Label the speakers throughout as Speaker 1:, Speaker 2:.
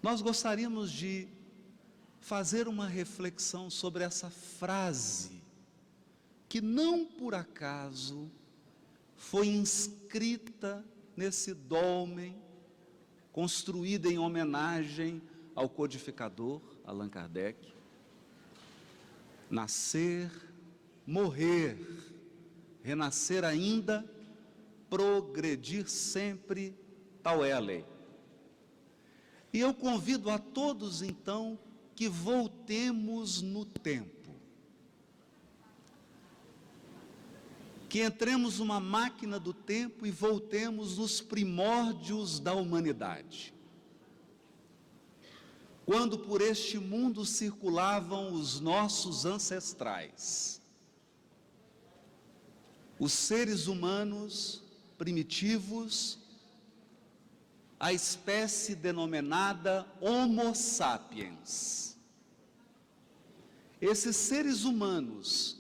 Speaker 1: Nós gostaríamos de fazer uma reflexão sobre essa frase, que não por acaso foi inscrita nesse dolmen, construída em homenagem ao codificador Allan Kardec: nascer, morrer, renascer ainda, progredir sempre, tal é a lei. E eu convido a todos então que voltemos no tempo, que entremos numa máquina do tempo e voltemos nos primórdios da humanidade, quando por este mundo circulavam os nossos ancestrais, os seres humanos primitivos, a espécie denominada Homo sapiens. Esses seres humanos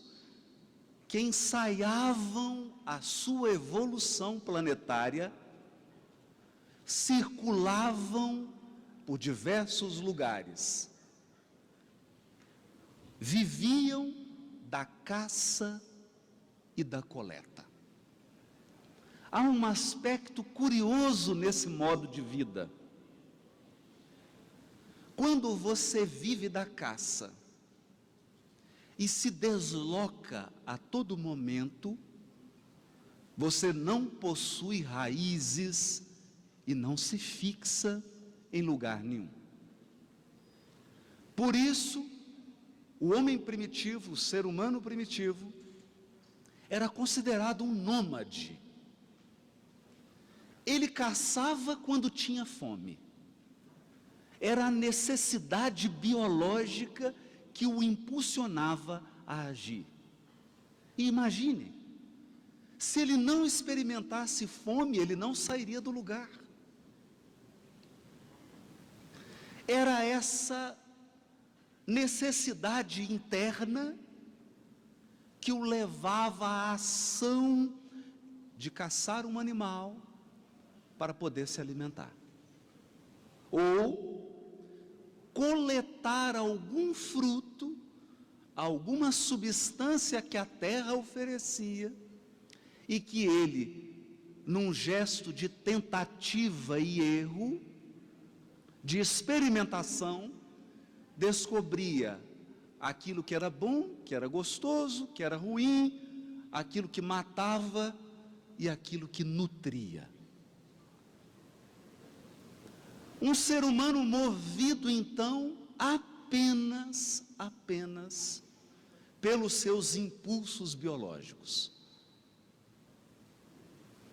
Speaker 1: que ensaiavam a sua evolução planetária circulavam por diversos lugares, viviam da caça e da coleta. Há um aspecto curioso nesse modo de vida. Quando você vive da caça e se desloca a todo momento, você não possui raízes e não se fixa em lugar nenhum. Por isso, o homem primitivo, o ser humano primitivo, era considerado um nômade. Ele caçava quando tinha fome. Era a necessidade biológica que o impulsionava a agir. E imagine, se ele não experimentasse fome, ele não sairia do lugar. Era essa necessidade interna que o levava à ação de caçar um animal para poder se alimentar, ou coletar algum fruto, alguma substância que a terra oferecia, e que ele, num gesto de tentativa e erro, de experimentação, descobria aquilo que era bom, que era gostoso, que era ruim, aquilo que matava e aquilo que nutria. Um ser humano movido então apenas pelos seus impulsos biológicos.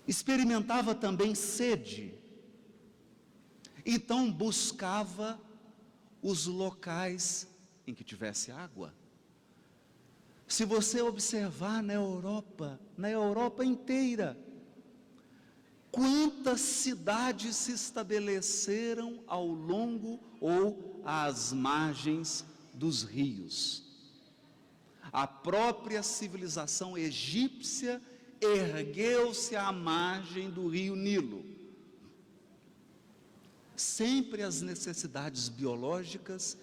Speaker 1: Experimentava também sede, então buscava os locais em que tivesse água. Se você observar na Europa inteira, quantas cidades se estabeleceram ao longo ou às margens dos rios. A própria civilização egípcia ergueu-se à margem do rio Nilo. Sempre as necessidades biológicas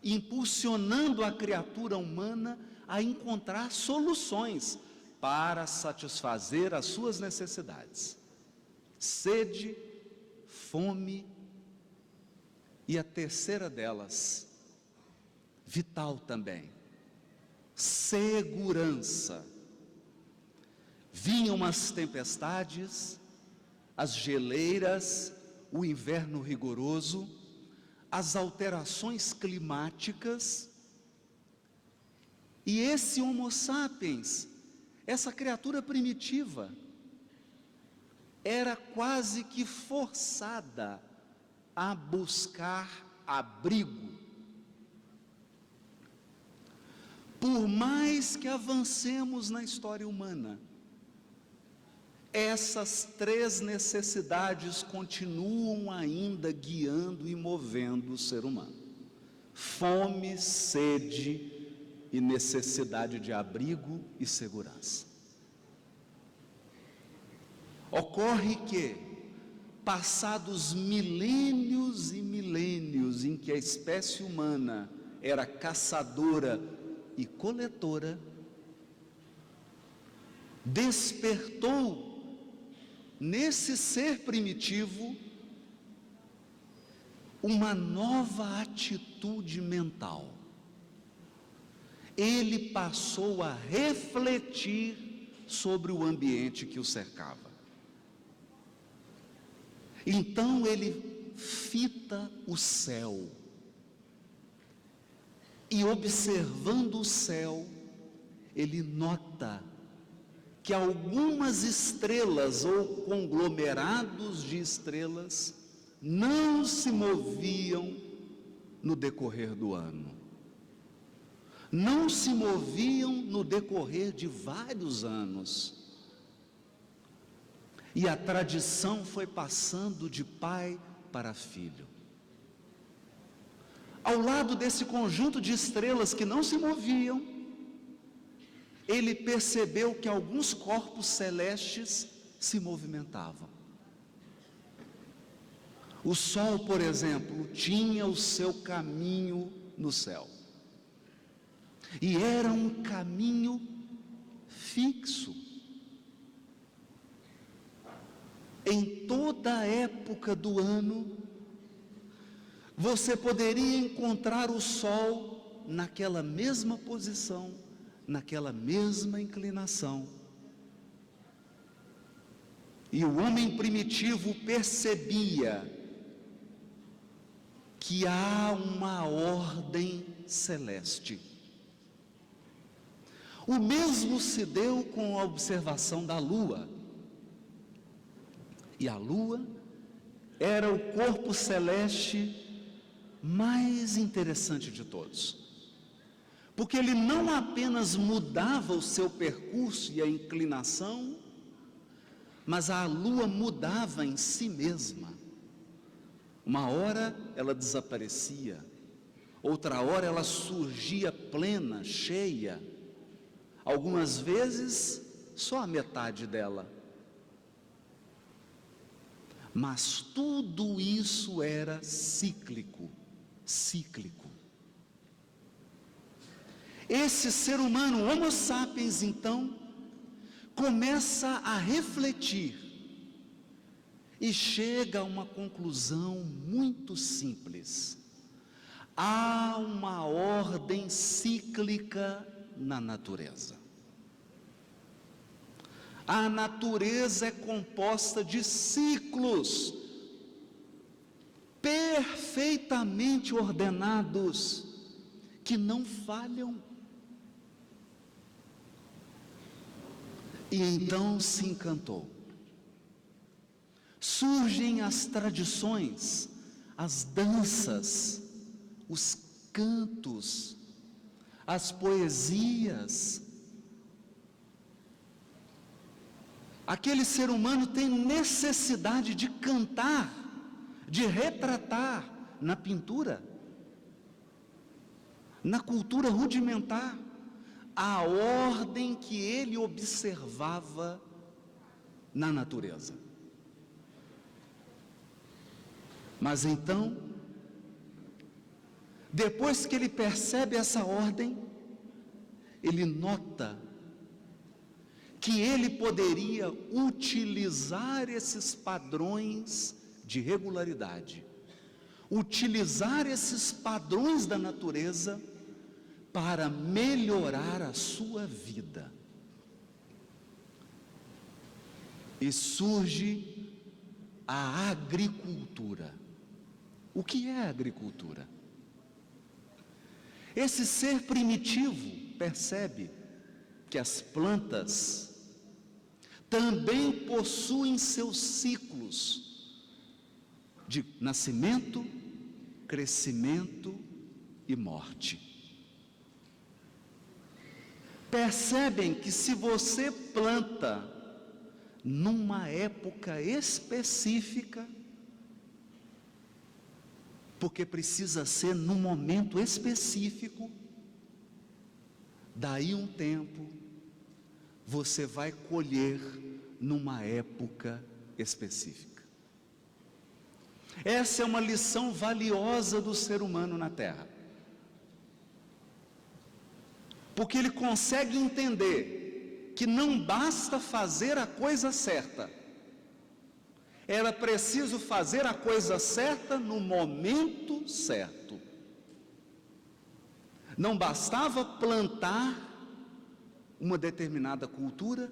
Speaker 1: impulsionando a criatura humana a encontrar soluções para satisfazer as suas necessidades. Sede, fome e a terceira delas, vital também, segurança. Vinham as tempestades, as geleiras, o inverno rigoroso, as alterações climáticas, e esse Homo sapiens, essa criatura primitiva, era quase que forçada a buscar abrigo. Por mais que avancemos na história humana, essas três necessidades continuam ainda guiando e movendo o ser humano: fome, sede e necessidade de abrigo e segurança. Ocorre que, passados milênios e milênios, que a espécie humana era caçadora e coletora, despertou nesse ser primitivo uma nova atitude mental. Ele passou a refletir sobre o ambiente que o cercava. Então ele fita o céu e, observando o céu, ele nota que algumas estrelas ou conglomerados de estrelas não se moviam no decorrer do ano. Não se moviam no decorrer de vários anos. E a tradição foi passando de pai para filho. Ao lado desse conjunto de estrelas que não se moviam, ele percebeu que alguns corpos celestes se movimentavam. O sol, por exemplo, tinha o seu caminho no céu. E era um caminho fixo. Em toda a época do ano, você poderia encontrar o sol naquela mesma posição, naquela mesma inclinação. E o homem primitivo percebia que há uma ordem celeste. O mesmo se deu com a observação da lua. E a lua era o corpo celeste mais interessante de todos, porque ele não apenas mudava o seu percurso e a inclinação, mas a lua mudava em si mesma. Uma hora ela desaparecia, outra hora ela surgia plena, cheia, algumas vezes só a metade dela. Mas tudo isso era cíclico. Esse ser humano, Homo sapiens, então, começa a refletir e chega a uma conclusão muito simples. Há uma ordem cíclica na natureza. A natureza é composta de ciclos perfeitamente ordenados, que não falham. E então se encantou. Surgem as tradições, as danças, os cantos, as poesias. Aquele ser humano tem necessidade de cantar, de retratar na pintura, na cultura rudimentar, a ordem que ele observava na natureza. Mas então, depois que ele percebe essa ordem, ele nota que ele poderia utilizar esses padrões de regularidade, utilizar esses padrões da natureza para melhorar a sua vida. E surge a agricultura. O que é a agricultura? Esse ser primitivo percebe que as plantas também possuem seus ciclos de nascimento, crescimento e morte. Percebem que se você planta numa época específica, porque precisa ser num momento específico, daí um tempo você vai colher numa época específica. Essa é uma lição valiosa do ser humano na Terra. Porque ele consegue entender que não basta fazer a coisa certa. Era preciso fazer a coisa certa no momento certo. Não bastava plantar uma determinada cultura,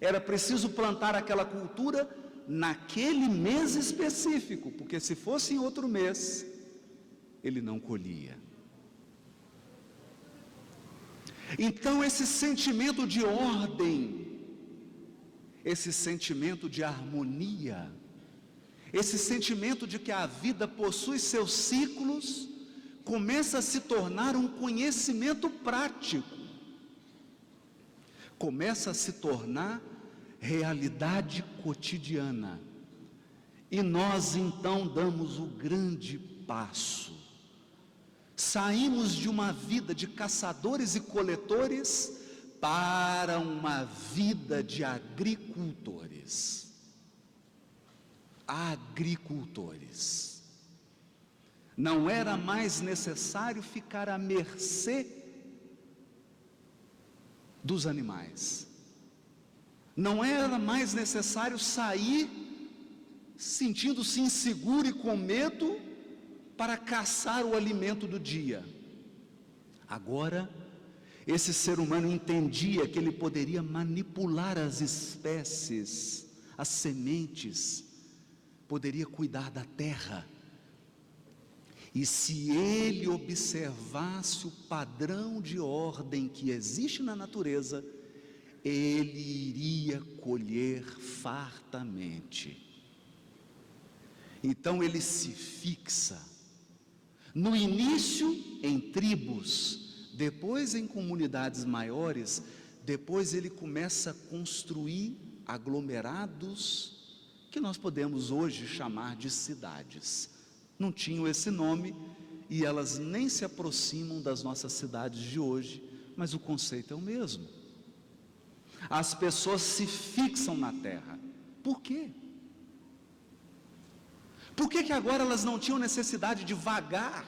Speaker 1: era preciso plantar aquela cultura naquele mês específico, porque se fosse em outro mês, ele não colhia. Então esse sentimento de ordem, esse sentimento de harmonia, esse sentimento de que a vida possui seus ciclos, começa a se tornar um conhecimento prático, começa a se tornar realidade cotidiana. E nós então damos o grande passo. Saímos de uma vida de caçadores e coletores para uma vida de agricultores. Agricultores. Não era mais necessário ficar à mercê dos animais. Não era mais necessário sair sentindo-se inseguro e com medo para caçar o alimento do dia. Agora, esse ser humano entendia que ele poderia manipular as espécies, as sementes, poderia cuidar da terra. E se ele observasse o padrão de ordem que existe na natureza, ele iria colher fartamente. Então ele se fixa, no início em tribos, depois em comunidades maiores, depois ele começa a construir aglomerados, que nós podemos hoje chamar de cidades. Não tinham esse nome e elas nem se aproximam das nossas cidades de hoje, mas o conceito é o mesmo. As pessoas se fixam na terra. Por quê? Por que agora elas não tinham necessidade de vagar,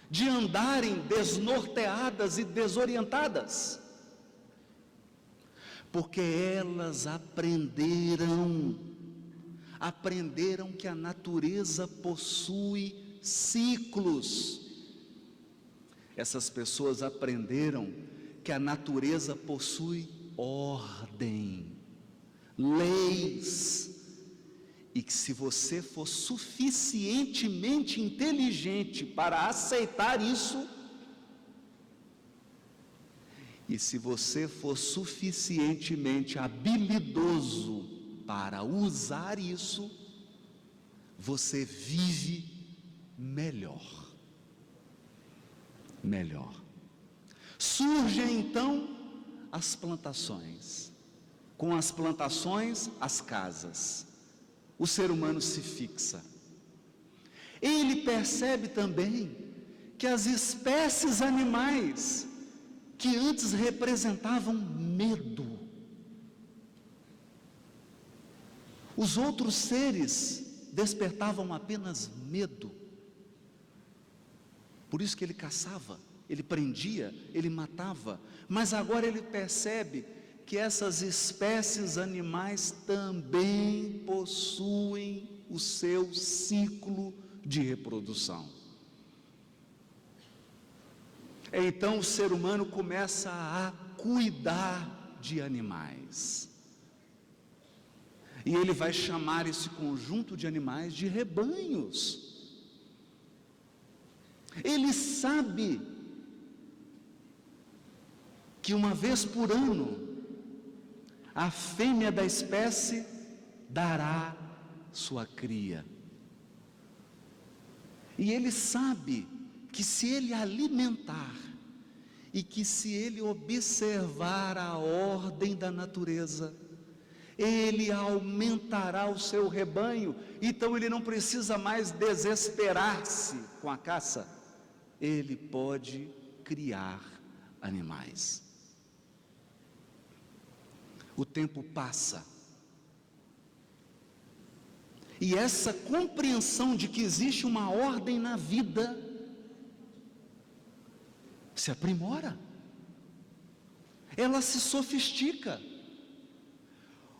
Speaker 1: de andarem desnorteadas e desorientadas? Porque elas aprenderam que a natureza possui ciclos. Essas pessoas aprenderam que a natureza possui ordem, leis, e que se você for suficientemente inteligente para aceitar isso, e se você for suficientemente habilidoso para usar isso, você vive melhor. Surgem então as plantações. Com as plantações, as casas. O ser humano se fixa. Ele percebe também que as espécies animais que antes representavam medo, os outros seres despertavam apenas medo. Por isso que ele caçava, ele prendia, ele matava. Mas agora ele percebe que essas espécies animais também possuem o seu ciclo de reprodução. Então o ser humano começa a cuidar de animais. E ele vai chamar esse conjunto de animais de rebanhos. Ele sabe que uma vez por ano, a fêmea da espécie dará sua cria. E ele sabe que se ele alimentar, e que se ele observar a ordem da natureza, ele aumentará o seu rebanho. Então ele não precisa mais desesperar-se com a caça, ele pode criar animais. O tempo passa, E essa compreensão de que existe uma ordem na vida se aprimora, ela se sofistica.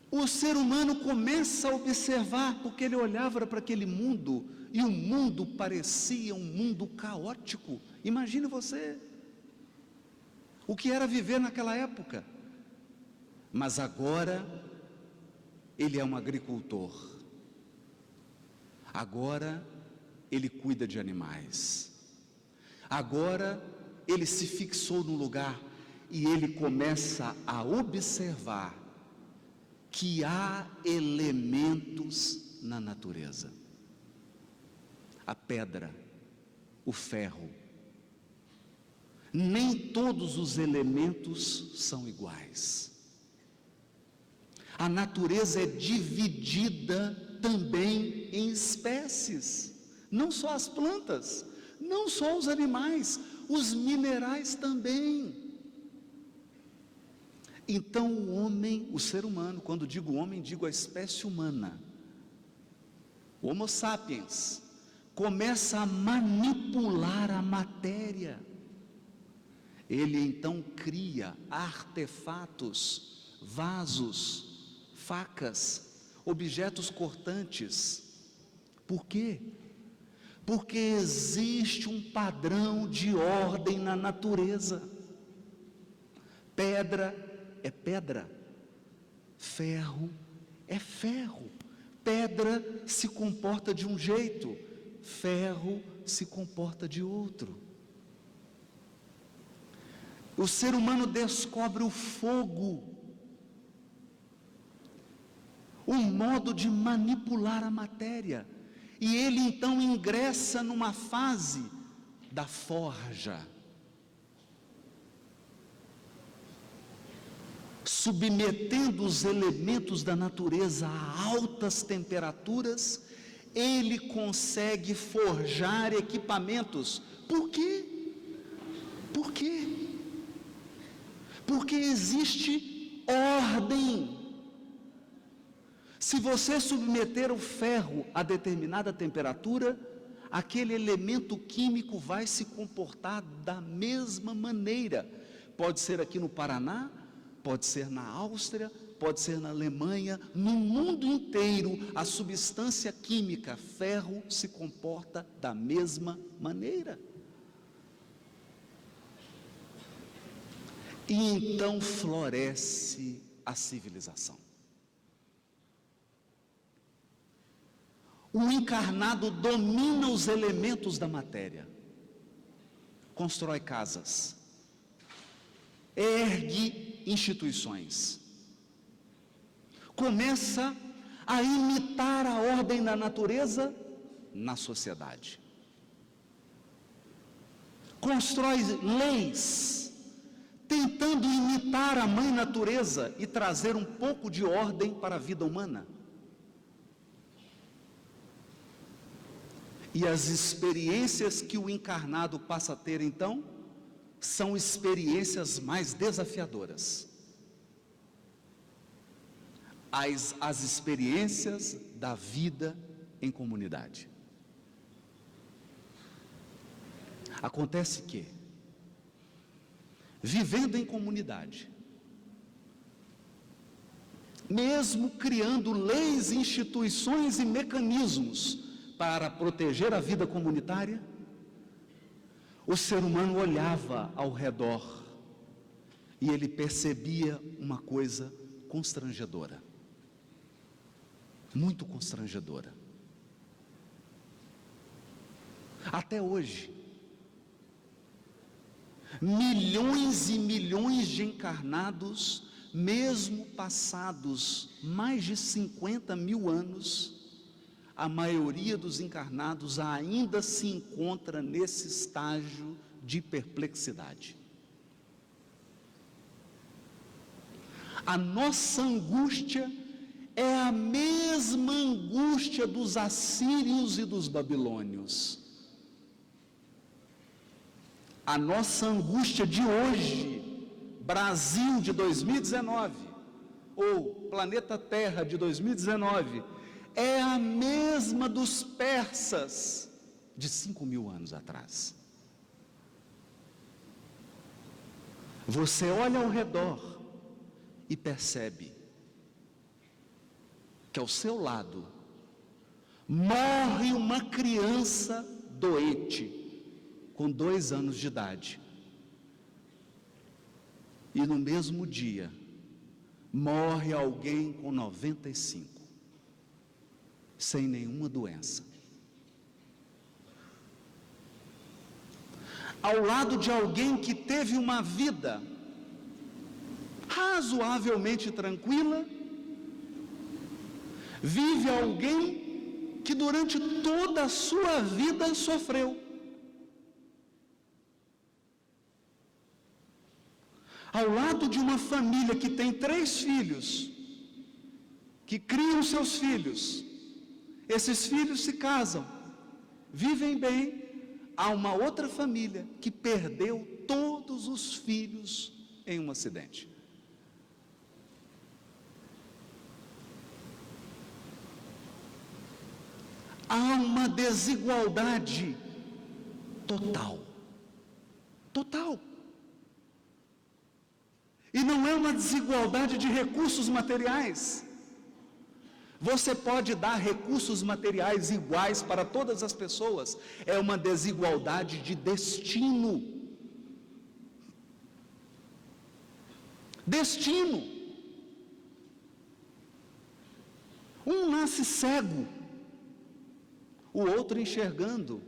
Speaker 1: O ser humano começa a observar, porque ele olhava para aquele mundo, e o mundo parecia um mundo caótico. Imagine você, o que era viver naquela época. Mas agora, ele é um agricultor. Agora, ele cuida de animais. Agora, ele se fixou no lugar e ele começa a observar que há elementos na natureza. A pedra, o ferro. Nem todos os elementos são iguais. A natureza é dividida também em espécies. Não só as plantas, não só os animais, os minerais também. Então o homem, o ser humano, quando digo homem, digo a espécie humana, o Homo sapiens, começa a manipular a matéria. Ele então cria artefatos, vasos, facas, objetos cortantes. Por quê? Porque existe um padrão de ordem na natureza. Pedra é pedra, ferro é ferro. Pedra se comporta de um jeito, ferro se comporta de outro. O ser humano descobre o fogo, um modo de manipular a matéria, e ele então ingressa numa fase da forja, submetendo os elementos da natureza a altas temperaturas. Ele consegue forjar equipamentos. Por quê? Por quê? Porque existe ordem. Se você submeter o ferro a determinada temperatura, aquele elemento químico vai se comportar da mesma maneira. Pode ser aqui no Paraná, pode ser na Áustria, pode ser na Alemanha, no mundo inteiro, a substância química ferro se comporta da mesma maneira. E então floresce a civilização. O encarnado domina os elementos da matéria, constrói casas, ergue instituições, começa a imitar a ordem da natureza na sociedade, constrói leis, tentando imitar a mãe natureza e trazer um pouco de ordem para a vida humana. E as experiências que o encarnado passa a ter então, são experiências mais desafiadoras. As experiências da vida em comunidade. Acontece que, vivendo em comunidade, mesmo criando leis, instituições e mecanismos para proteger a vida comunitária, o ser humano olhava ao redor e ele percebia uma coisa constrangedora, muito constrangedora. Até hoje, milhões e milhões de encarnados, mesmo passados mais de 50 mil anos, a maioria dos encarnados ainda se encontra nesse estágio de perplexidade. A nossa angústia é a mesma angústia dos assírios e dos babilônios. A nossa angústia de hoje, Brasil de 2019, ou planeta Terra de 2019, é a mesma dos persas de 5.000 anos atrás. Você olha ao redor e percebe que ao seu lado morre uma criança doente, com 2 anos de idade. E no mesmo dia, morre alguém com 95, sem nenhuma doença. Ao lado de alguém que teve uma vida razoavelmente tranquila, vive alguém que durante toda a sua vida sofreu. Ao lado de uma família que tem 3 filhos, que criam seus filhos, esses filhos se casam, vivem bem, há uma outra família que perdeu todos os filhos em um acidente. Há uma desigualdade total. Total. E não é uma desigualdade de recursos materiais. Você pode dar recursos materiais iguais para todas as pessoas. É uma desigualdade de destino. Destino. Um nasce cego, o outro enxergando,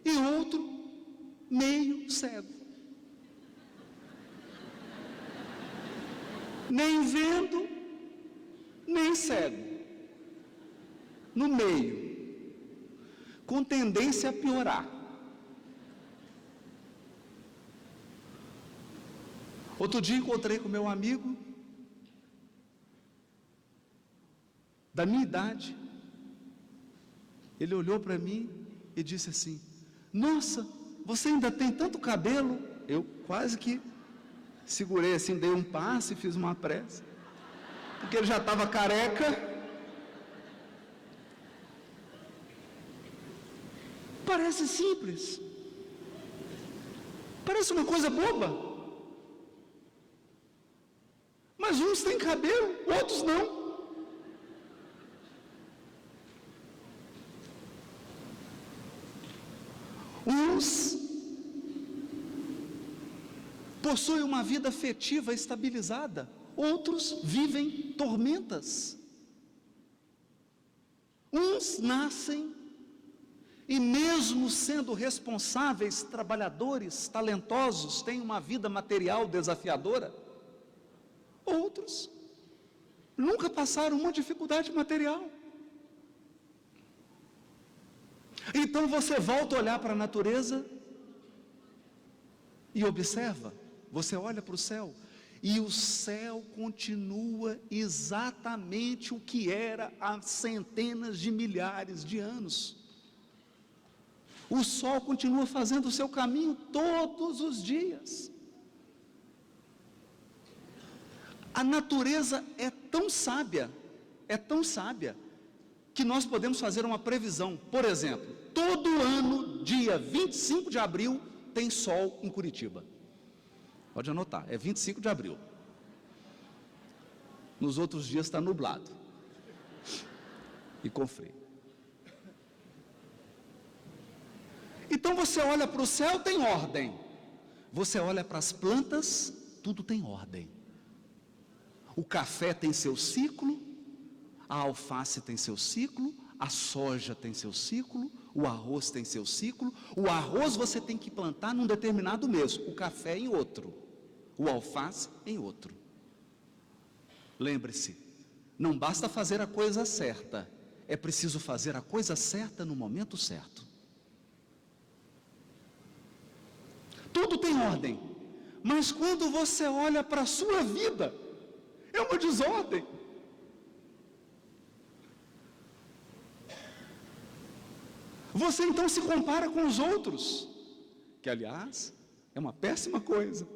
Speaker 1: e outro meio cego. Nem vendo, nem cego. No meio, com tendência a piorar. Outro dia encontrei com meu amigo, da minha idade. Ele olhou para mim e disse assim: nossa, você ainda tem tanto cabelo? Eu quase que segurei assim, dei um passe e fiz uma prece, porque ele já estava careca. Parece simples, parece uma coisa boba, mas uns têm cabelo, outros não. Uns possuem uma vida afetiva estabilizada, outros vivem tormentas. Uns nascem e, mesmo sendo responsáveis, trabalhadores, talentosos, têm uma vida material desafiadora. Outros nunca passaram uma dificuldade material. Então você volta a olhar para a natureza e observa, você olha para o céu, e o céu continua exatamente o que era há centenas de milhares de anos. O sol continua fazendo o seu caminho todos os dias. A natureza é tão sábia, que nós podemos fazer uma previsão. Por exemplo, todo ano, dia 25 de abril, tem sol em Curitiba. Pode anotar, é 25 de abril. Nos outros dias está nublado e com frio. Então você olha para o céu, tem ordem. Você olha para as plantas, tudo tem ordem. O café tem seu ciclo, a alface tem seu ciclo, a soja tem seu ciclo, o arroz tem seu ciclo. O arroz você tem que plantar num determinado mês, o café em outro, o alface em outro. Lembre-se, não basta fazer a coisa certa, é preciso fazer a coisa certa no momento certo. Tudo tem ordem, mas quando você olha para a sua vida, é uma desordem. Você então se compara com os outros, que aliás é uma péssima coisa.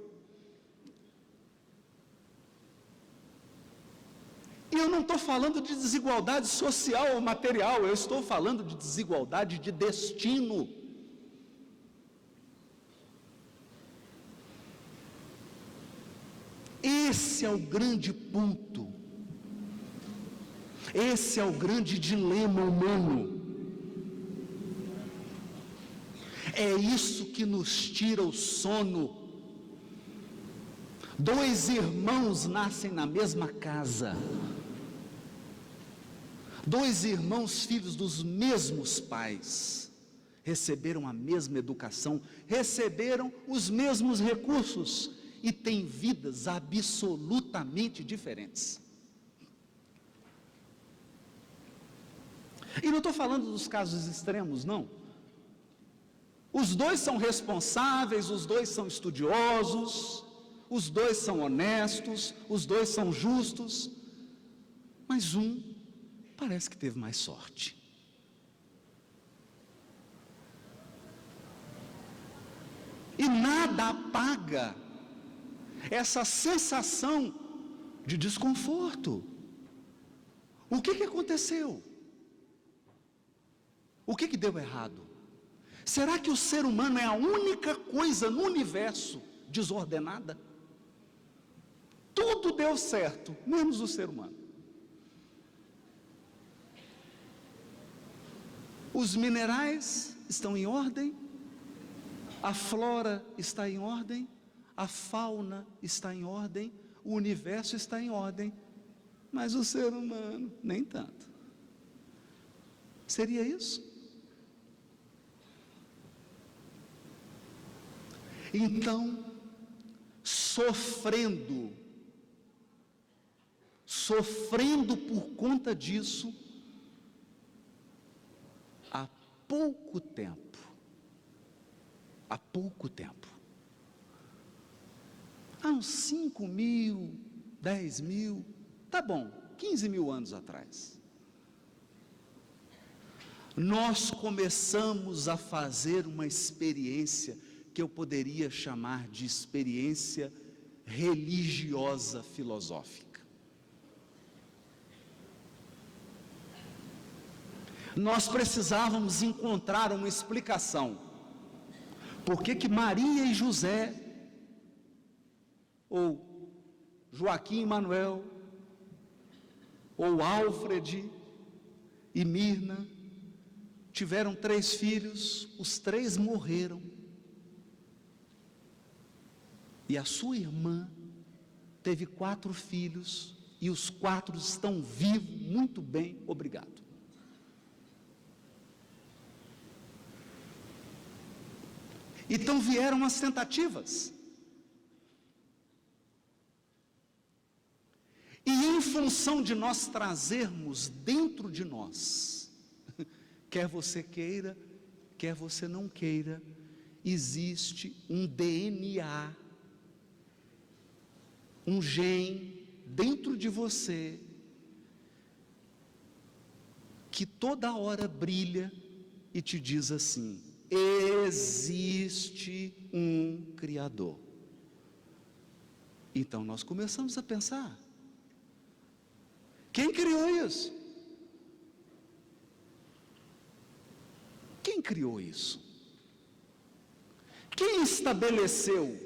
Speaker 1: E eu não estou falando de desigualdade social ou material, eu estou falando de desigualdade de destino. Esse é o grande ponto. Esse é o grande dilema humano. É isso que nos tira o sono. Dois irmãos nascem na mesma casa. Dois irmãos, filhos dos mesmos pais, receberam a mesma educação, receberam os mesmos recursos e têm vidas absolutamente diferentes. E não estou falando dos casos extremos, não. Os dois são responsáveis, os dois são estudiosos, os dois são honestos, os dois são justos, mas um parece que teve mais sorte. E nada apaga essa sensação de desconforto. O que aconteceu? O que deu errado? Será que o ser humano é a única coisa no universo desordenada? Tudo deu certo, menos o ser humano. Os minerais estão em ordem, a flora está em ordem, a fauna está em ordem, o universo está em ordem, mas o ser humano, nem tanto. Seria isso? Então, sofrendo por conta disso, há pouco tempo, há uns 5 mil, 10 mil, tá bom, 15 mil anos atrás, nós começamos a fazer uma experiência que eu poderia chamar de experiência religiosa filosófica. Nós precisávamos encontrar uma explicação. Por que Maria e José, ou Joaquim e Manuel, ou Alfred e Mirna, tiveram 3 filhos, os 3 morreram. E a sua irmã teve 4 filhos, e os 4 estão vivos, muito bem, obrigado. Então vieram as tentativas. E em função de nós trazermos dentro de nós, quer você queira, quer você não queira, existe um DNA, um gene dentro de você, que toda hora brilha e te diz assim: existe um Criador. Então nós começamos a pensar: quem criou isso? Quem criou isso? Quem estabeleceu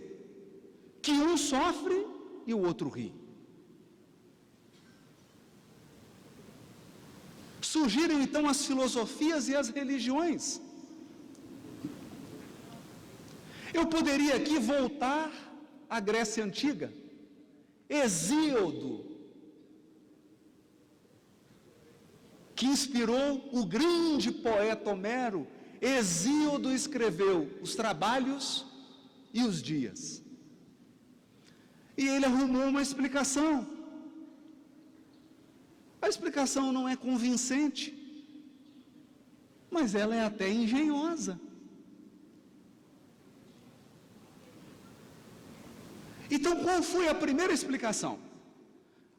Speaker 1: que um sofre e o outro ri? Surgiram então as filosofias e as religiões. Eu poderia aqui voltar à Grécia Antiga. Hesíodo, que inspirou o grande poeta Homero, Hesíodo escreveu os Trabalhos e os Dias. E ele arrumou uma explicação. A explicação não é convincente, mas ela é até engenhosa. Então, qual foi a primeira explicação?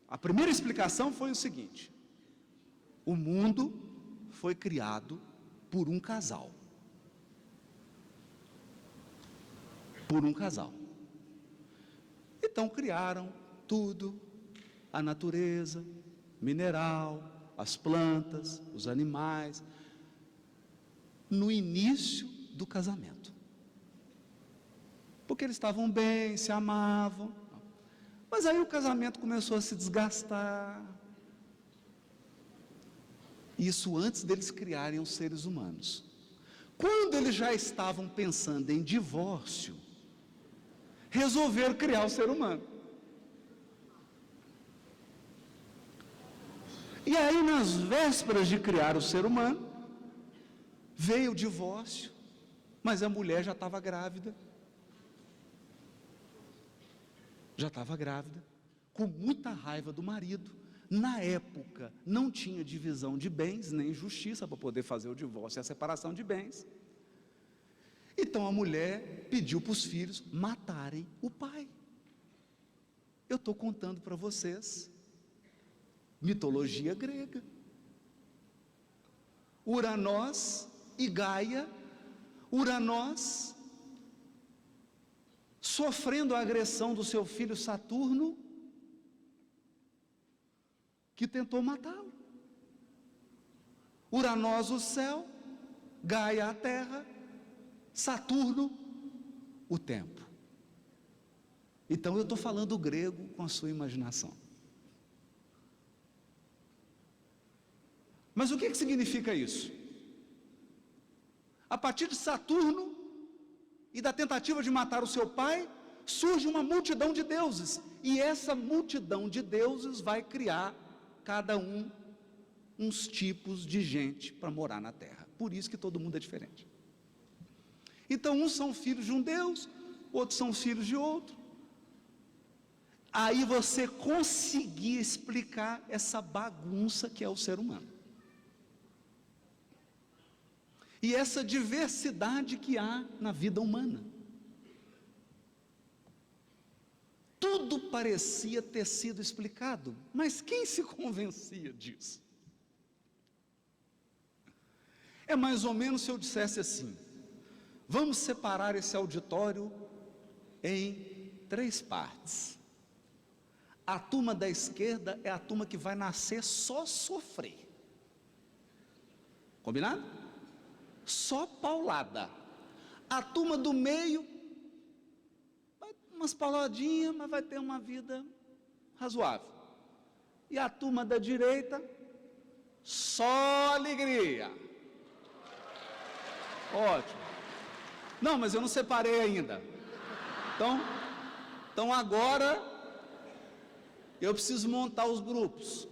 Speaker 1: A primeira explicação foi o seguinte: o mundo foi criado por um casal. Por um casal. Então criaram tudo, a natureza, mineral, as plantas, os animais, no início do casamento. Porque eles estavam bem, se amavam. Mas aí o casamento começou a se desgastar. Isso antes deles criarem os seres humanos. Quando eles já estavam pensando em divórcio, resolveram criar o ser humano. E aí, nas vésperas de criar o ser humano, veio o divórcio, mas a mulher já estava grávida. Já estava grávida, com muita raiva do marido. Na época, não tinha divisão de bens, nem justiça para poder fazer o divórcio e a separação de bens. Então a mulher pediu para os filhos matarem o pai. Eu estou contando para vocês, mitologia grega. Uranós e Gaia, Uranós sofrendo a agressão do seu filho Saturno, que tentou matá-lo. Uranós o céu, Gaia a terra, Saturno o tempo. Então eu estou falando grego com a sua imaginação. Mas o que significa isso? A partir de Saturno e da tentativa de matar o seu pai, surge uma multidão de deuses. E essa multidão de deuses vai criar, cada um, uns tipos de gente para morar na terra. Por isso que todo mundo é diferente. Então, uns são filhos de um Deus, outros são filhos de outro. Aí você conseguir explicar essa bagunça que é o ser humano. E essa diversidade que há na vida humana. Tudo parecia ter sido explicado, mas quem se convencia disso? É mais ou menos se eu dissesse assim: vamos separar esse auditório em 3 partes. A turma da esquerda é a turma que vai nascer só sofrer. Combinado? Só paulada. A turma do meio, vai umas pauladinhas, mas vai ter uma vida razoável. E a turma da direita, só alegria. Ótimo. Não, mas eu não separei ainda. Então agora eu preciso montar os grupos.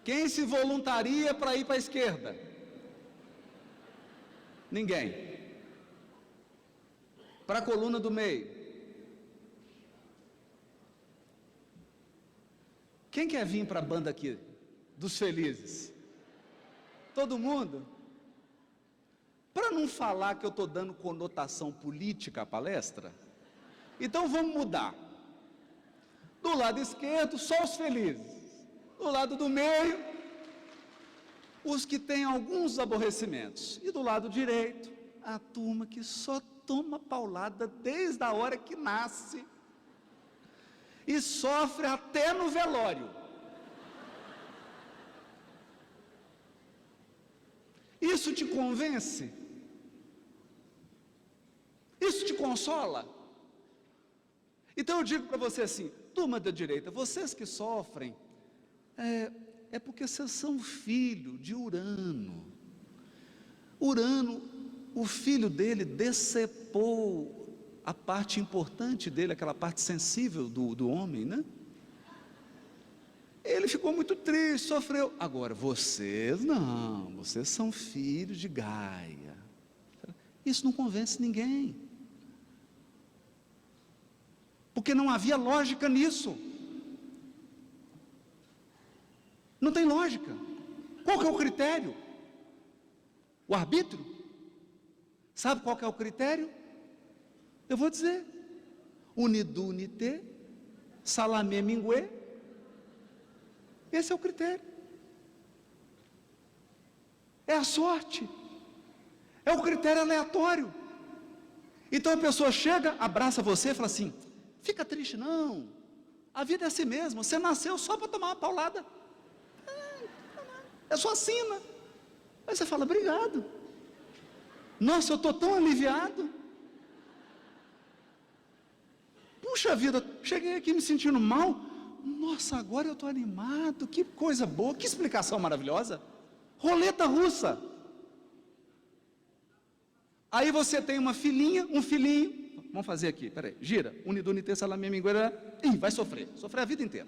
Speaker 1: Quem se voluntaria para ir para a esquerda? Ninguém. Para a coluna do meio. Quem quer vir para a banda aqui, dos felizes? Todo mundo? Para não falar que eu estou dando conotação política à palestra, então vamos mudar. Do lado esquerdo, só os felizes. Do lado do meio, os que têm alguns aborrecimentos. E do lado direito, a turma que só toma paulada desde a hora que nasce e sofre até no velório. Isso te convence? Isso te consola? Então eu digo para você assim: turma da direita, vocês que sofrem, é porque vocês são filho de Urano. Urano, o filho dele decepou a parte importante dele, aquela parte sensível do homem, né? Ele ficou muito triste, sofreu. Agora, vocês não, vocês são filhos de Gaia. Isso não convence ninguém. Porque não havia lógica nisso. Não tem lógica. Qual que é o critério? O arbítrio? Sabe qual que é o critério? Eu vou dizer: unidu unité, salamé mingué. Esse é o critério. É a sorte. É o critério aleatório. Então a pessoa chega, abraça você e fala assim: fica triste não, a vida é assim mesmo, você nasceu só para tomar uma paulada. é só assina. Aí você fala, obrigado. Nossa, eu estou tão aliviado. Puxa vida, cheguei aqui me sentindo mal. Nossa, agora eu estou animado. Que coisa boa, que explicação maravilhosa. Roleta russa. Aí você tem uma filhinha, um filhinho. Vamos fazer aqui, peraí, gira. Unidunite salamemingueira. Ih, vai sofrer a vida inteira.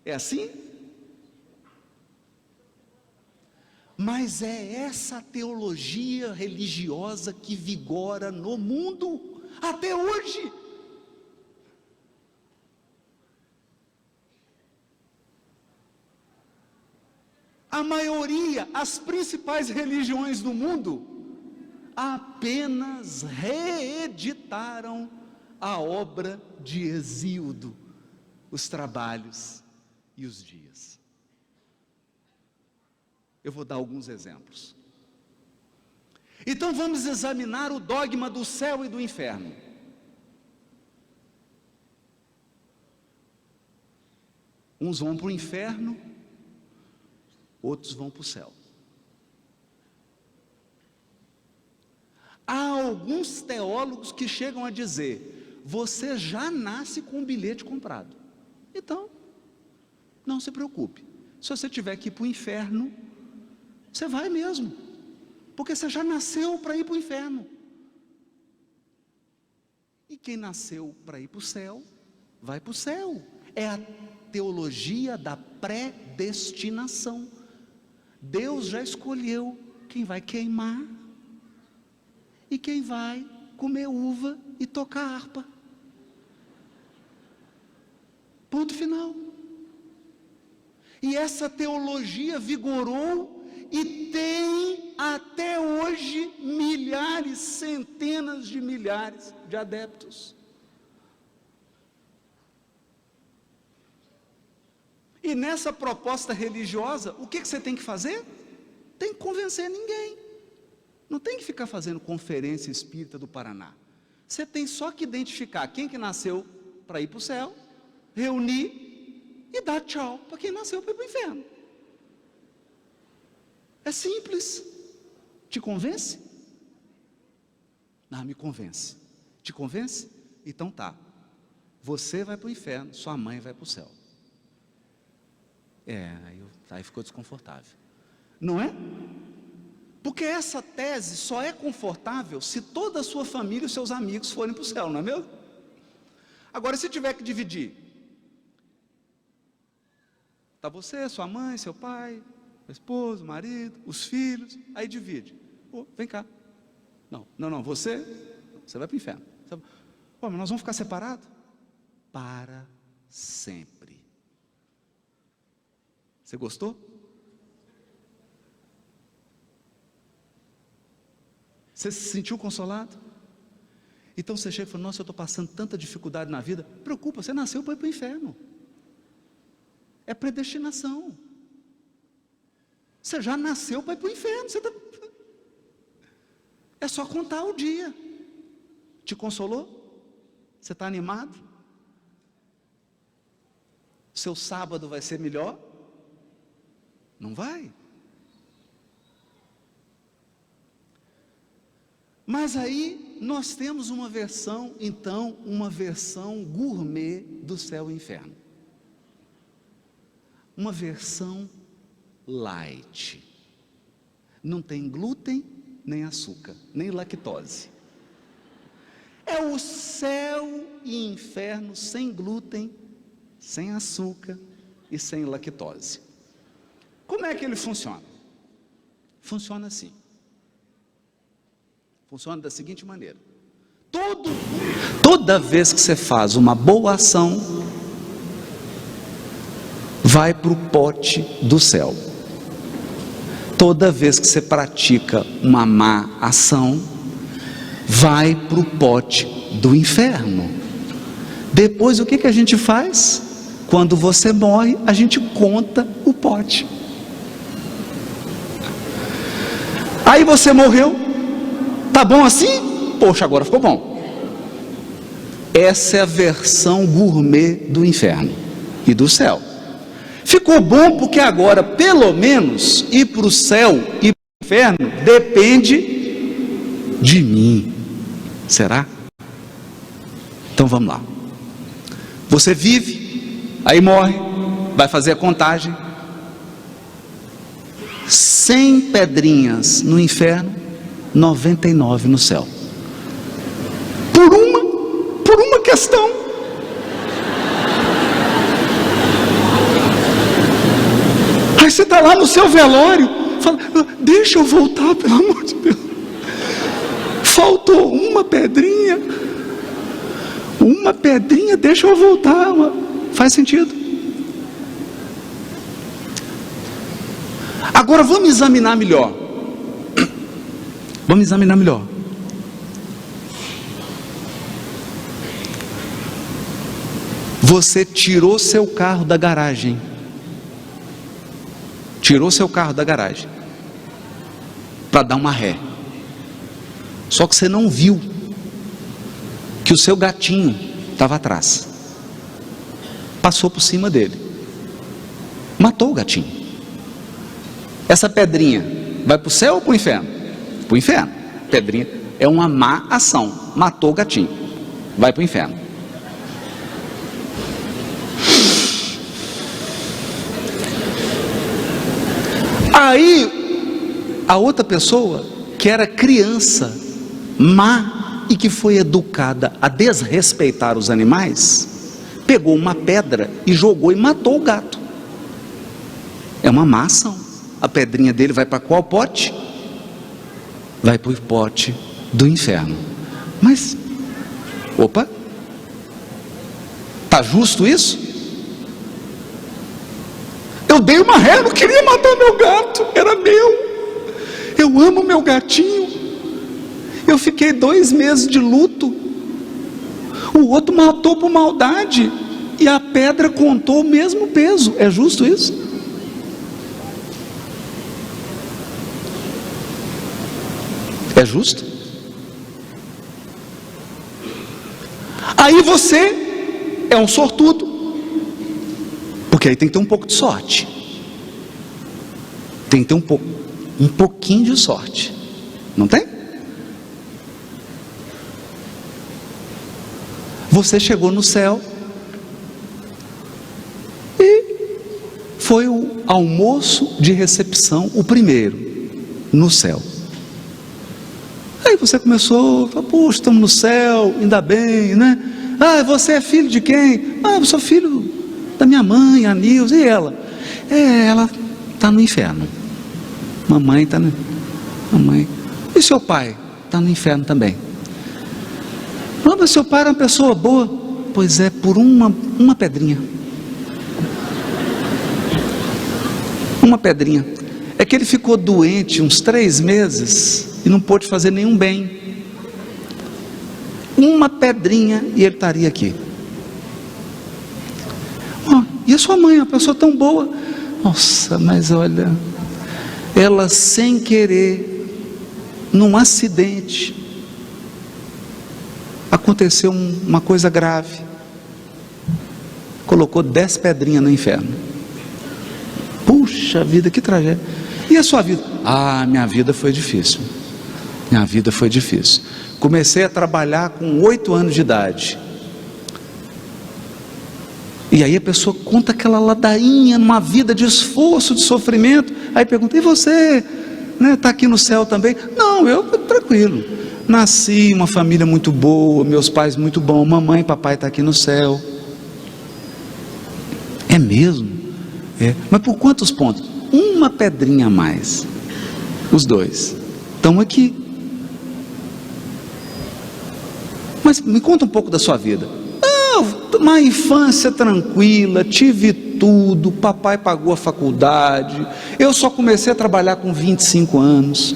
Speaker 1: É assim? Mas é essa teologia religiosa que vigora no mundo até hoje. A maioria, as principais religiões do mundo, apenas reeditaram a obra de Hesíodo, os trabalhos e os dias. Eu vou dar alguns exemplos. Então vamos examinar o dogma do céu e do inferno. Uns vão para o inferno, outros vão para o céu. Há alguns teólogos que chegam a dizer, você já nasce com um bilhete comprado. Então, não se preocupe. Se você tiver que ir para o inferno, você vai mesmo. Porque você já nasceu para ir para o inferno. E quem nasceu para ir para o céu, vai para o céu. É a teologia da predestinação. Deus já escolheu quem vai queimar e quem vai comer uva e tocar harpa. Ponto final. E essa teologia vigorou e tem até hoje milhares, centenas de milhares de adeptos. E nessa proposta religiosa, o que você tem que fazer? Tem que convencer ninguém. Não tem que ficar fazendo conferência espírita do Paraná. Você tem só que identificar quem que nasceu para ir para o céu, reunir e dar tchau para quem nasceu para ir para o inferno. É simples. Te convence? Não, me convence. Te convence? Então tá. Você vai para o inferno, sua mãe vai para o céu. Aí ficou desconfortável. Não é? Porque essa tese só é confortável se toda a sua família e os seus amigos forem para o céu, não é mesmo? Agora, se tiver que dividir, está você, sua mãe, seu pai, o esposo, o marido, os filhos, aí divide. Vem cá. Não, você vai para o inferno. Mas nós vamos ficar separados? Para sempre. Você gostou? Você se sentiu consolado? Então você chega e fala, nossa, eu estou passando tanta dificuldade na vida. Preocupa, você nasceu para ir para o inferno. É predestinação. Você já nasceu para ir para o inferno. É só contar o dia. Te consolou? Você está animado? Seu sábado vai ser melhor? Não vai? Mas aí nós temos uma versão, então, uma versão gourmet do céu e inferno. Uma versão light. Não tem glúten, nem açúcar, nem lactose. É o céu e inferno sem glúten, sem açúcar e sem lactose. Como é que ele funciona? Funciona assim. Funciona da seguinte maneira. Toda vez que você faz uma boa ação, vai para o pote do céu. Toda vez que você pratica uma má ação, vai para o pote do inferno. Depois o que a gente faz? Quando você morre, a gente conta o pote. Aí você morreu, tá bom assim? Poxa, agora ficou bom. Essa é a versão gourmet do inferno e do céu. Ficou bom porque agora, pelo menos, ir para o céu e para o inferno depende de mim. Será? Então vamos lá. Você vive, aí morre, vai fazer a contagem. 100 pedrinhas no inferno, 99 no céu. Por uma questão. Aí você está lá no seu velório, fala, deixa eu voltar, pelo amor de Deus. Faltou uma pedrinha, deixa eu voltar. Faz sentido? Agora vamos examinar melhor. Vamos examinar melhor. Você tirou seu carro da garagem. Tirou seu carro da garagem para dar uma ré. Só que você não viu que o seu gatinho estava atrás. Passou por cima dele. Matou o gatinho. Essa pedrinha vai para o céu ou para o inferno? Para o inferno. Pedrinha é uma má ação. Matou o gatinho. Vai para o inferno. Aí, a outra pessoa, que era criança, má e que foi educada a desrespeitar os animais, pegou uma pedra e jogou e matou o gato. É uma má ação. A pedrinha dele vai para qual pote? Vai para o pote do inferno. Mas, opa, está justo isso? Eu dei uma ré, não queria matar meu gato, era meu. Eu amo meu gatinho. Eu fiquei 2 meses de luto. O outro matou por maldade e a pedra contou o mesmo peso. É justo isso? É justo? Aí você é um sortudo, porque aí tem que ter um pouco de sorte. Tem que ter um pouquinho de sorte. Não tem? Você chegou no céu e foi o almoço de recepção, o primeiro, no céu. Aí você começou, puxa, estamos no céu, ainda bem, né? Ah, você é filho de quem? Ah, eu sou filho da minha mãe, a Nilza. E ela? Ela está no inferno. Mamãe está no... Mamãe. E seu pai? Está no inferno também. Ah, mas seu pai era uma pessoa boa. Pois é, por uma pedrinha. Uma pedrinha. É que ele ficou doente uns 3 meses e não pôde fazer nenhum bem. Uma pedrinha e ele estaria aqui. E a sua mãe, uma pessoa tão boa. Nossa, mas olha, ela sem querer, num acidente, aconteceu uma coisa grave. Colocou 10 pedrinhas no inferno. Puxa vida, que tragédia. E a sua vida? Ah, minha vida foi difícil. Minha vida foi difícil. Comecei a trabalhar com 8 anos de idade. E aí a pessoa conta aquela ladainha, numa vida de esforço, de sofrimento. Aí pergunta, e você, né, está aqui no céu também? Não, eu tranquilo. Nasci em uma família muito boa, meus pais muito bons, mamãe e papai estão aqui no céu. É mesmo? É. Mas por quantos pontos? Uma pedrinha a mais. Os 2 estão aqui. Mas me conta um pouco da sua vida. Uma infância tranquila, tive tudo, papai pagou a faculdade, eu só comecei a trabalhar com 25 anos.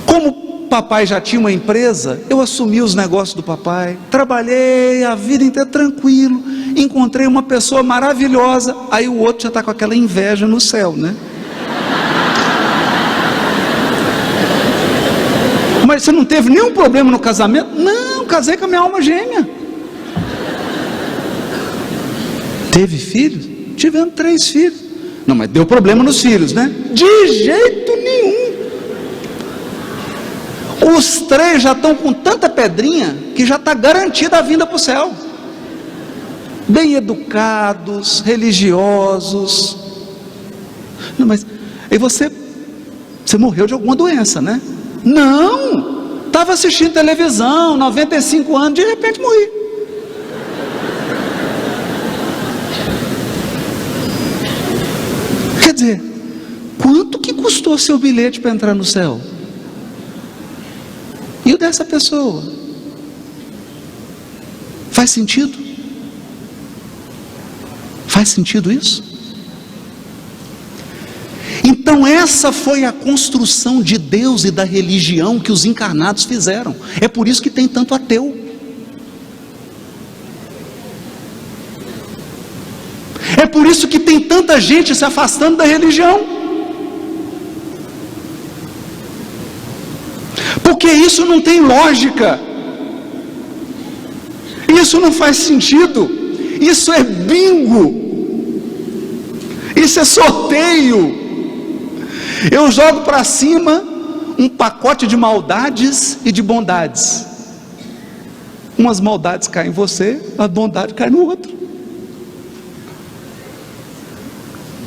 Speaker 1: Como papai já tinha uma empresa, eu assumi os negócios do papai, trabalhei a vida inteira tranquilo, encontrei uma pessoa maravilhosa, aí o outro já está com aquela inveja no céu, né? Mas você não teve nenhum problema no casamento? Não, casei com a minha alma gêmea. Teve filhos? tivemos 3 filhos. Não, mas deu problema nos filhos, né? De jeito nenhum. Os 3 já estão com tanta pedrinha que já está garantida a vinda para o céu. Bem educados, religiosos. Não, mas aí você morreu de alguma doença, né? Não, estava assistindo televisão, 95 anos, de repente morri. Quer dizer, quanto que custou seu bilhete para entrar no céu? E o dessa pessoa? Faz sentido? Faz sentido isso? Então essa foi a construção de Deus e da religião que os encarnados fizeram. É por isso que tem tanto ateu. É por isso que tem tanta gente se afastando da religião. Porque isso não tem lógica. Isso não faz sentido. Isso é bingo. Isso é sorteio. Eu jogo para cima um pacote de maldades e de bondades. Umas maldades caem em você, a bondade cai no outro.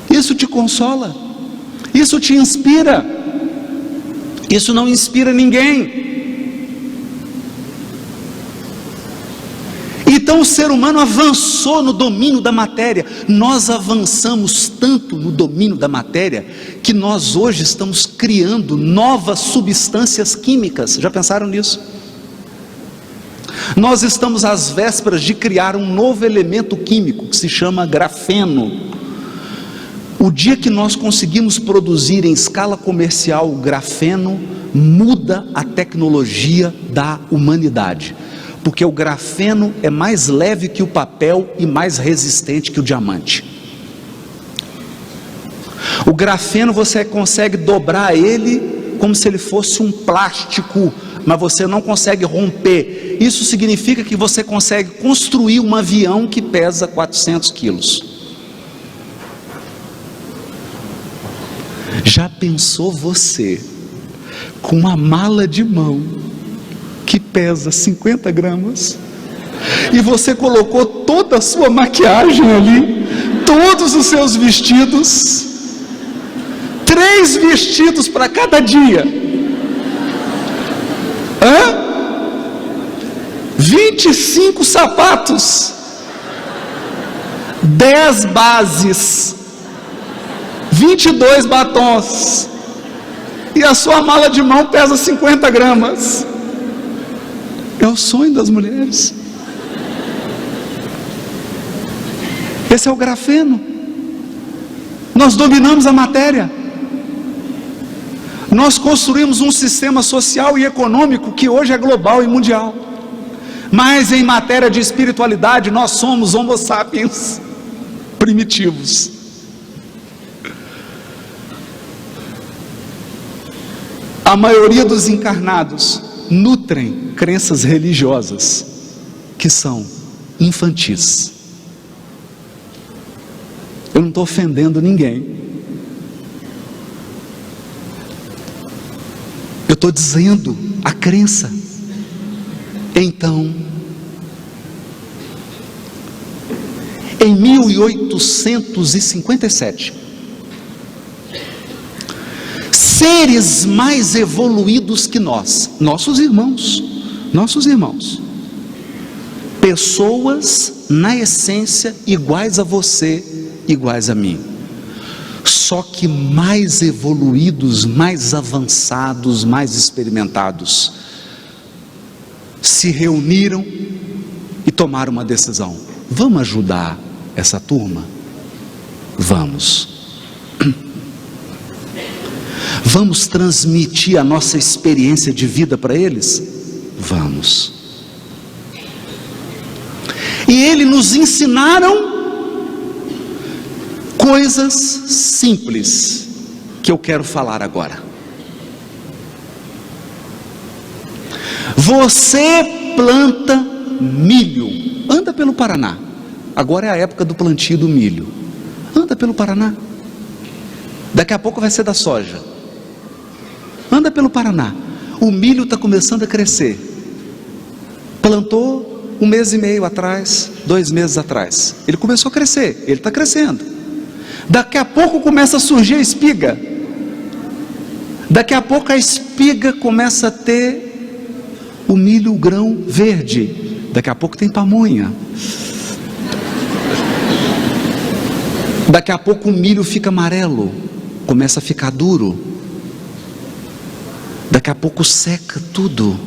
Speaker 1: Isso te consola, isso te inspira, isso não inspira ninguém. Então o ser humano avançou no domínio da matéria. Nós avançamos tanto no domínio da matéria que nós hoje estamos criando novas substâncias químicas. Já pensaram nisso? Nós estamos às vésperas de criar um novo elemento químico que se chama grafeno. O dia que nós conseguimos produzir em escala comercial o grafeno, muda a tecnologia da humanidade. Porque o grafeno é mais leve que o papel e mais resistente que o diamante. O grafeno você consegue dobrar ele como se ele fosse um plástico, mas você não consegue romper. Isso significa que você consegue construir um avião que pesa 400 quilos. Já pensou você com uma mala de mão que pesa 50 gramas e você colocou toda a sua maquiagem ali, todos os seus vestidos, 3 vestidos para cada dia, 25 sapatos, 10 bases, 22 batons, e a sua mala de mão pesa 50 gramas. É o sonho das mulheres. Esse é o grafeno. Nós dominamos a matéria. Nós construímos um sistema social e econômico que hoje é global e mundial. Mas em matéria de espiritualidade, nós somos homo sapiens primitivos. A maioria dos encarnados nutrem crenças religiosas que são infantis. Eu não estou ofendendo ninguém. Eu estou dizendo a crença. Então, em 1857, seres mais evoluídos que nós, nossos irmãos, pessoas na essência iguais a você, iguais a mim, só que mais evoluídos, mais avançados, mais experimentados, se reuniram e tomaram uma decisão: vamos ajudar essa turma? Vamos. Vamos transmitir a nossa experiência de vida para eles? Vamos. E eles nos ensinaram coisas simples que eu quero falar agora. Você planta milho, anda pelo Paraná, agora é a época do plantio do milho. Anda pelo Paraná. Daqui a pouco vai ser da soja. Anda pelo Paraná. O milho está começando a crescer. Plantou 1 mês e meio atrás, 2 meses atrás. Ele começou a crescer, ele está crescendo. Daqui a pouco começa a surgir a espiga. Daqui a pouco a espiga começa a ter o milho, o grão verde. Daqui a pouco tem pamonha. Daqui a pouco o milho fica amarelo, começa a ficar duro. Daqui a pouco seca tudo.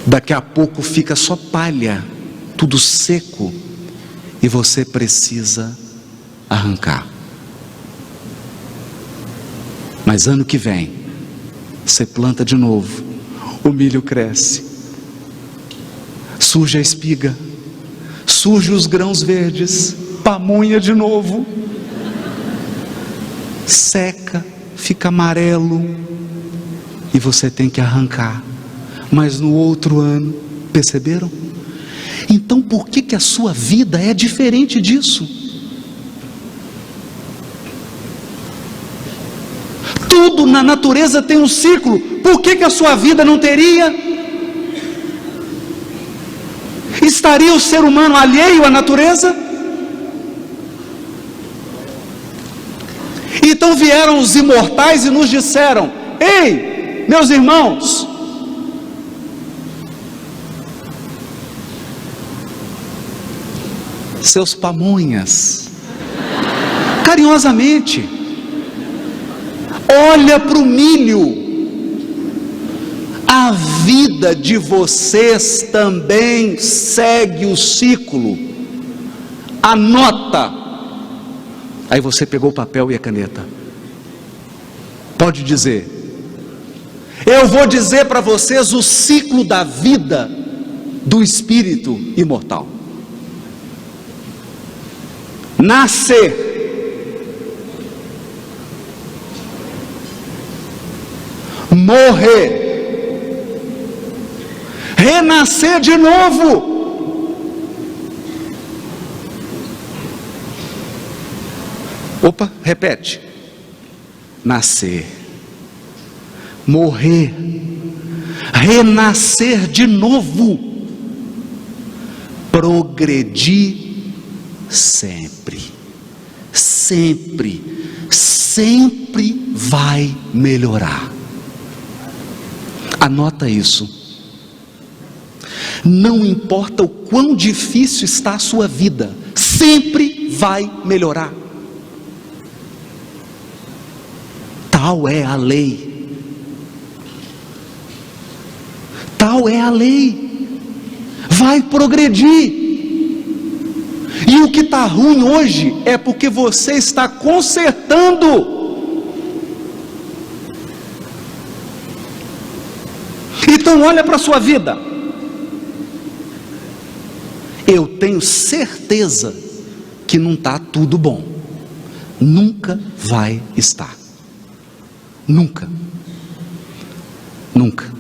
Speaker 1: Daqui a pouco fica só palha, tudo seco, e você precisa arrancar. Mas ano que vem, você planta de novo, o milho cresce, surge a espiga, surge os grãos verdes, pamonha de novo, seca, fica amarelo, e você tem que arrancar. Mas no outro ano, perceberam? Então por que a sua vida é diferente disso? Tudo na natureza tem um ciclo. Por que a sua vida não teria? Estaria o ser humano alheio à natureza? Então vieram os imortais e nos disseram: ei, meus irmãos, seus pamonhas, carinhosamente, olha para o milho. A vida de vocês também segue o ciclo. Anota. Aí você pegou o papel e a caneta. Pode dizer. Eu vou dizer para vocês o ciclo da vida do espírito imortal. Nascer, morrer, renascer de novo. Opa, repete. Nascer, morrer, renascer de novo, progredir sempre, sempre, sempre vai melhorar. Anota isso. Não importa o quão difícil está a sua vida, sempre vai melhorar. Tal é a lei. Tal é a lei. Vai progredir. E o que está ruim hoje é porque você está consertando. Então olha para a sua vida. Eu tenho certeza que não está tudo bom. Nunca vai estar. Nunca. Nunca.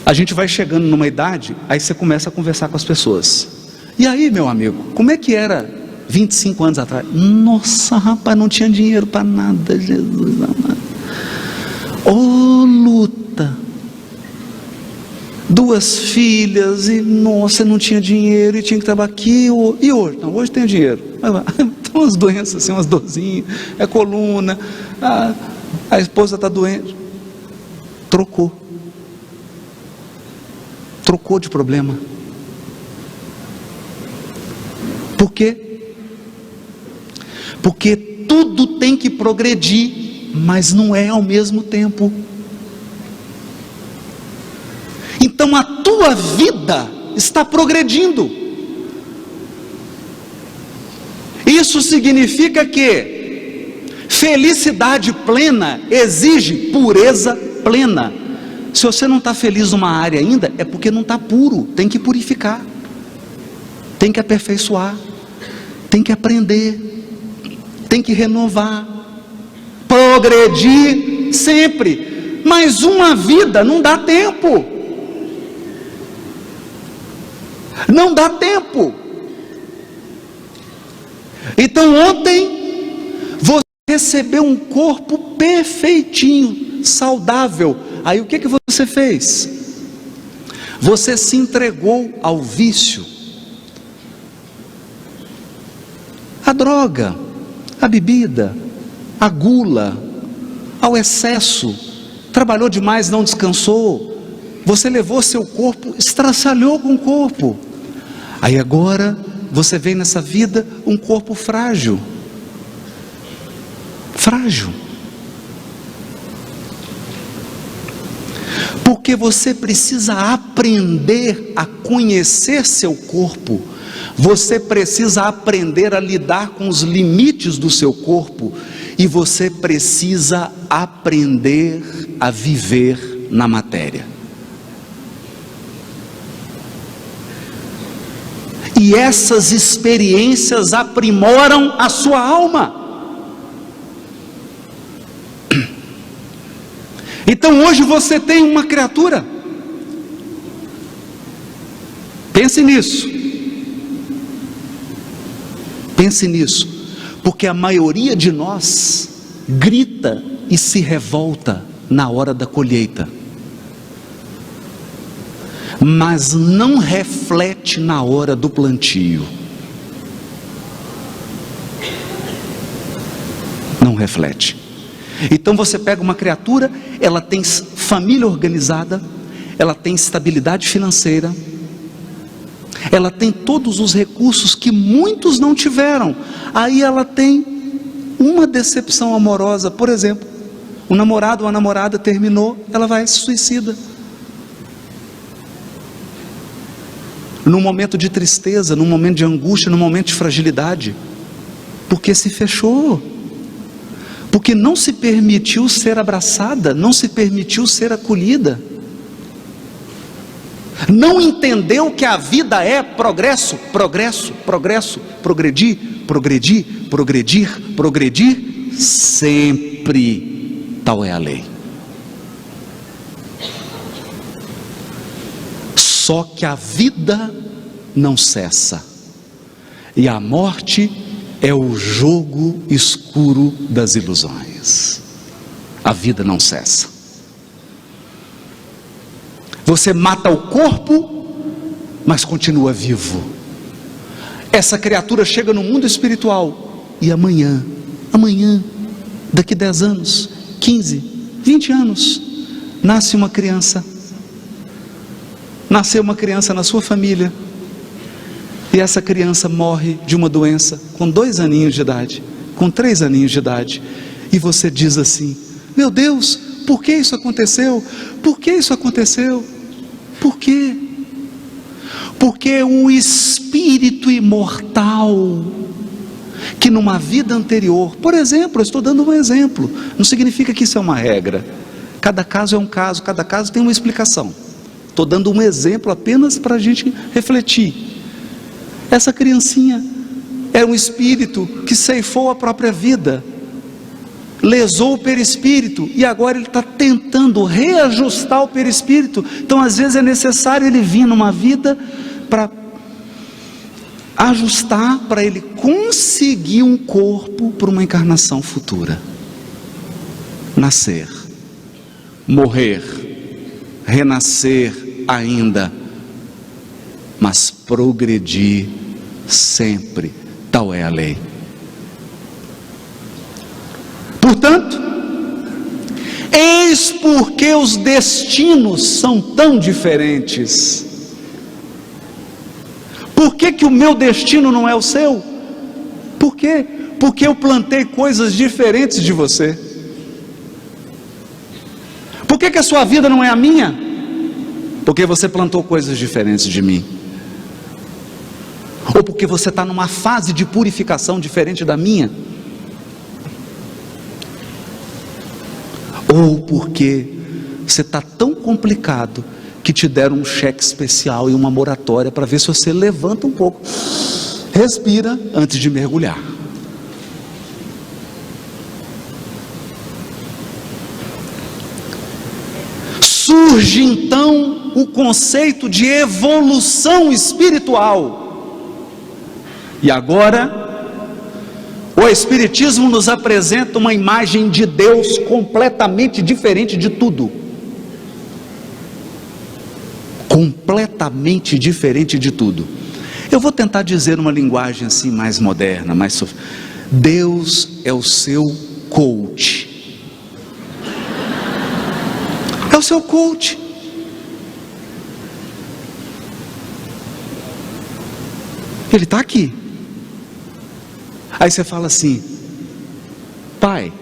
Speaker 1: A gente vai chegando numa idade, aí você começa a conversar com as pessoas. E aí, meu amigo, como é que era 25 anos atrás? Nossa, rapaz, não tinha dinheiro para nada, Jesus amado. Ô luta. 2 filhas, e nossa, não tinha dinheiro, e tinha que trabalhar aqui. E hoje? Não, hoje tem dinheiro. Tem umas doenças, assim, umas dorzinhas, é coluna, a esposa está doente. Trocou de problema. Por quê? Porque tudo tem que progredir, mas não é ao mesmo tempo. Então a tua vida está progredindo. Isso significa que felicidade plena exige pureza plena. Se você não está feliz numa área ainda, é porque não está puro. Tem que purificar, tem que aperfeiçoar, tem que aprender, tem que renovar, progredir sempre. Mas uma vida não dá tempo. Não dá tempo. Então ontem você recebeu um corpo perfeitinho, saudável. Aí o que você fez? Você se entregou ao vício, à droga, à bebida, à gula, ao excesso. Trabalhou demais, não descansou. Você levou seu corpo, estraçalhou com o corpo. Aí agora você vem nessa vida um corpo frágil. Frágil. Porque você precisa aprender a conhecer seu corpo. Você precisa aprender a lidar com os limites do seu corpo. E você precisa aprender a viver na matéria. E essas experiências aprimoram a sua alma. Então hoje você tem uma criatura. Pense nisso. Pense nisso. Porque a maioria de nós grita e se revolta na hora da colheita, mas não reflete na hora do plantio. Não reflete. Então você pega uma criatura, ela tem família organizada, ela tem estabilidade financeira, ela tem todos os recursos que muitos não tiveram. Aí ela tem uma decepção amorosa, por exemplo, o namorado ou a namorada terminou, ela vai se suicida. Num momento de tristeza, num momento de angústia, num momento de fragilidade, porque se fechou, porque não se permitiu ser abraçada, não se permitiu ser acolhida, não entendeu que a vida é progresso, progresso, progresso, progredir, progredir, progredir, progredir, sempre, tal é a lei. Só que a vida não cessa, e a morte é o jogo escuro das ilusões. A vida não cessa. Você mata o corpo, mas continua vivo. Essa criatura chega no mundo espiritual, e amanhã, daqui 10 anos, 15, 20 anos, nasce uma criança. Nasceu uma criança na sua família, e essa criança morre de uma doença, com 2 aninhos de idade, com 3 aninhos de idade, e você diz assim: meu Deus, por que isso aconteceu? Por que isso aconteceu? Por quê? Porque o espírito imortal, que numa vida anterior, por exemplo, eu estou dando um exemplo, não significa que isso é uma regra, cada caso é um caso, cada caso tem uma explicação, estou dando um exemplo apenas para a gente refletir. Essa criancinha é um espírito que ceifou a própria vida, lesou o perispírito, e agora ele está tentando reajustar o perispírito. Então às vezes é necessário ele vir numa vida para ajustar, para ele conseguir um corpo para uma encarnação futura, nascer, morrer, renascer ainda, mas progredir sempre, tal é a lei. Portanto, eis porque os destinos são tão diferentes. Por que que o meu destino não é o seu? Por quê? Porque eu plantei coisas diferentes de você. Por que que a sua vida não é a minha? Porque você plantou coisas diferentes de mim. Ou porque você está numa fase de purificação diferente da minha. Ou porque você está tão complicado que te deram um cheque especial e uma moratória para ver se você levanta um pouco, respira antes de mergulhar. Surge então o conceito de evolução espiritual. E agora O Espiritismo nos apresenta uma imagem de Deus completamente diferente de tudo. Completamente diferente de tudo. Eu vou tentar dizer uma linguagem assim mais moderna, mais Deus é o seu coach. É o seu coach. Ele está aqui. Aí você fala assim: pai,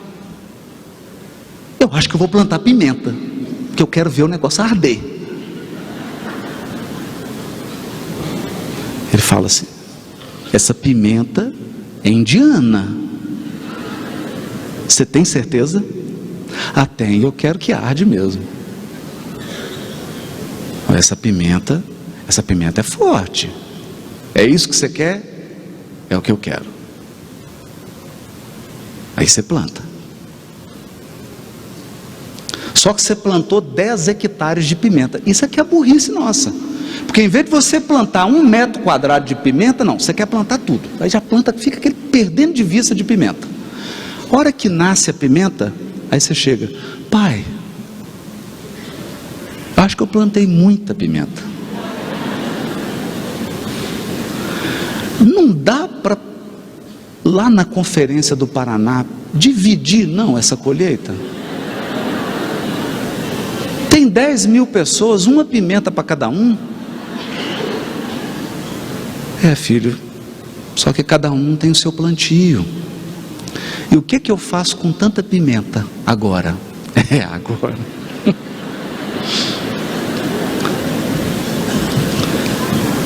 Speaker 1: eu acho que eu vou plantar pimenta, porque eu quero ver o negócio arder. Ele fala assim: essa pimenta é indiana. Você tem certeza? Ah, tem, eu quero que arde mesmo. Essa pimenta é forte. É isso que você quer? É o que eu quero. Aí você planta. Só que você plantou 10 hectares de pimenta. Isso aqui é burrice nossa. Porque em vez de você plantar 1 metro quadrado de pimenta, não, você quer plantar tudo. Aí já planta, fica aquele perdendo de vista de pimenta. A hora que nasce a pimenta, aí você chega: pai, acho que eu plantei muita pimenta. Não dá para, lá na Conferência do Paraná, dividir não essa colheita? Tem 10.000 pessoas, 1 pimenta para cada um. É, filho, só que cada um tem o seu plantio. E o que eu faço com tanta pimenta agora? Agora.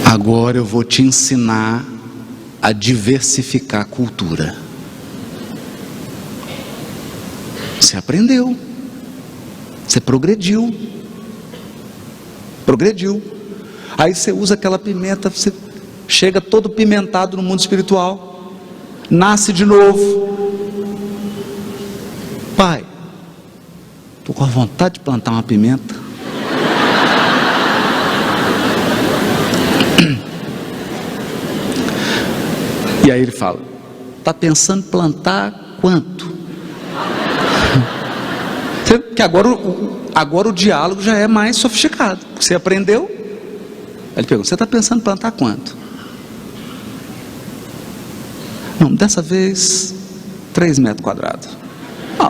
Speaker 1: Agora eu vou te ensinar a diversificar a cultura. Você aprendeu. Você progrediu. Aí você usa aquela pimenta, você chega todo pimentado no mundo espiritual, nasce de novo. Pai, estou com a vontade de plantar uma pimenta. E aí ele fala: está pensando em plantar quanto? Porque agora o diálogo já é mais sofisticado. Você aprendeu? Aí ele pergunta: você está pensando em plantar quanto? Não, dessa vez 3 metros quadrados.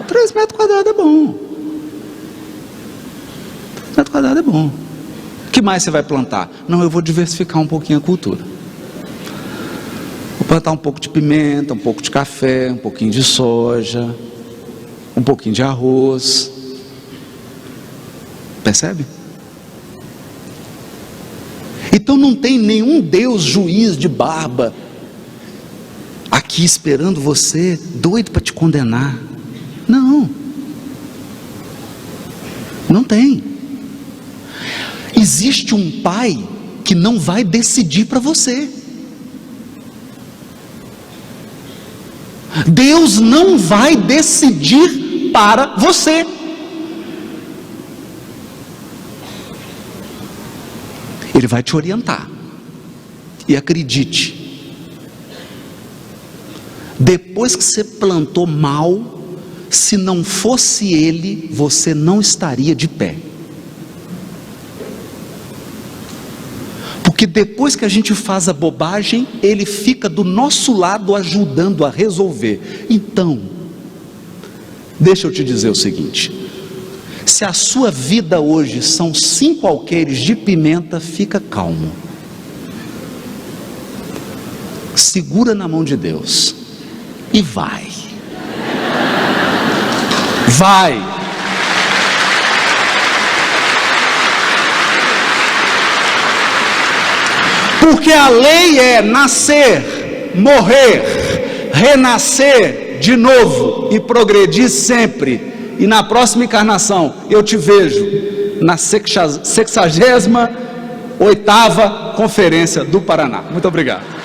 Speaker 1: 3 metros quadrados é bom. 3 metros quadrados é bom. O que mais você vai plantar? Não, eu vou diversificar um pouquinho a cultura. Vou plantar um pouco de pimenta, um pouco de café, um pouquinho de soja, um pouquinho de arroz. Percebe? Então não tem nenhum Deus juiz de barba aqui esperando você, doido para te condenar. Não tem. Existe um pai que não vai decidir para você. Deus não vai decidir para você. Ele vai te orientar. E acredite, depois que você plantou mal, se não fosse Ele, você não estaria de pé. Porque depois que a gente faz a bobagem, Ele fica do nosso lado ajudando a resolver. Então, deixa eu te dizer o seguinte: se a sua vida hoje são 5 alqueires de pimenta, fica calmo. Segura na mão de Deus e vai. Porque a lei é nascer, morrer, renascer de novo e progredir sempre. E na próxima encarnação eu te vejo na 68ª Conferência do Paraná. Muito obrigado.